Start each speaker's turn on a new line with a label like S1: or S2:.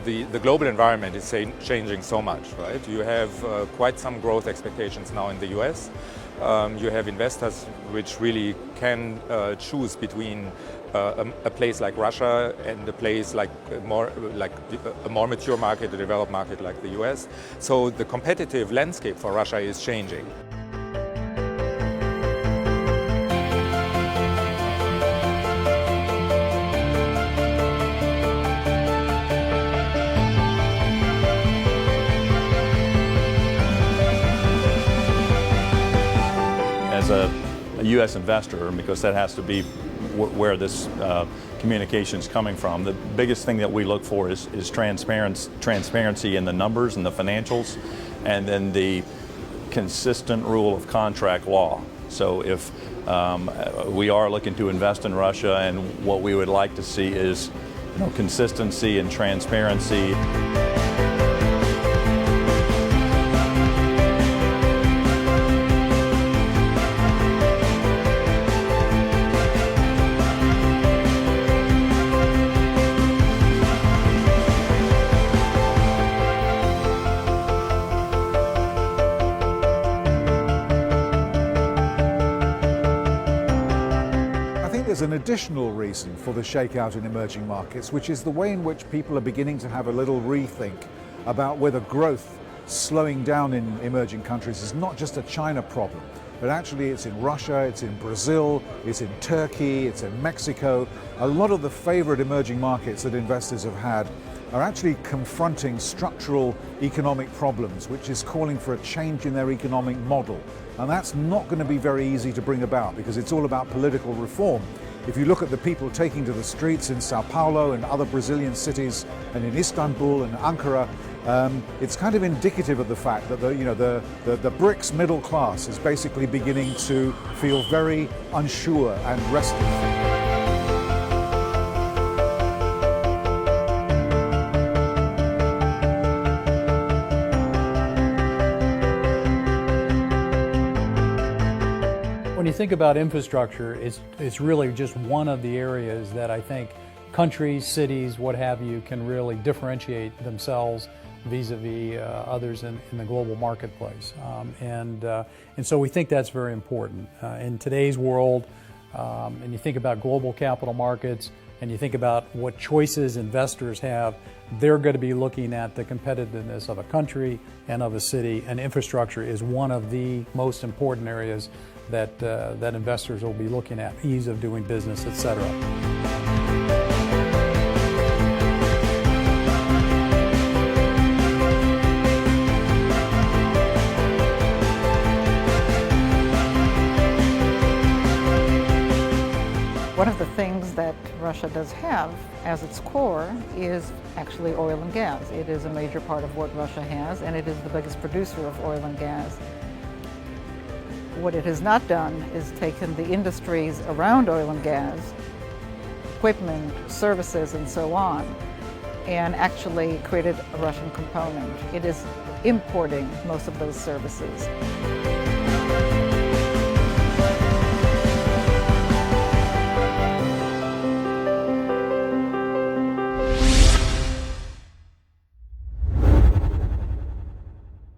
S1: the global environment is changing so much, right? You have quite some growth expectations now in the US. You have investors which really can choose between a place like Russia and a place like a more mature market, a developed market like the US. So the competitive landscape for Russia is changing.
S2: As a U.S. investor, because that has to be where this communication is coming from, the biggest thing that we look for is transparency in the numbers and the financials, and then the consistent rule of contract law. So if we are looking to invest in Russia, and what we would like to see is consistency and transparency.
S3: There's an additional reason for the shakeout in emerging markets, which is the way in which people are beginning to have a little rethink about whether growth slowing down in emerging countries is not just a China problem, but actually it's in Russia, it's in Brazil, it's in Turkey, it's in Mexico. A lot of the favorite emerging markets that investors have had are actually confronting structural economic problems, which is calling for a change in their economic model. And that's not going to be very easy to bring about, because it's all about political reform. If you look at the people taking to the streets in Sao Paulo and other Brazilian cities, and in Istanbul and Ankara, it's kind of indicative of the fact that the BRICS middle class is basically beginning to feel very unsure and restless.
S4: When you think about infrastructure, it's really just one of the areas that I think countries, cities, what have you, can really differentiate themselves vis-a-vis others in the global marketplace. And so we think that's very important. In today's world, and you think about global capital markets, and you think about what choices investors have, they're going to be looking at the competitiveness of a country and of a city, and infrastructure is one of the most important areas that investors will be looking at, ease of doing business, etc.
S5: One of the things that Russia does have as its core is actually oil and gas. It is a major part of what Russia has, and it is the biggest producer of oil and gas. What it has not done is taken the industries around oil and gas, equipment, services, and so on, and actually created a Russian component. It is importing most of those services.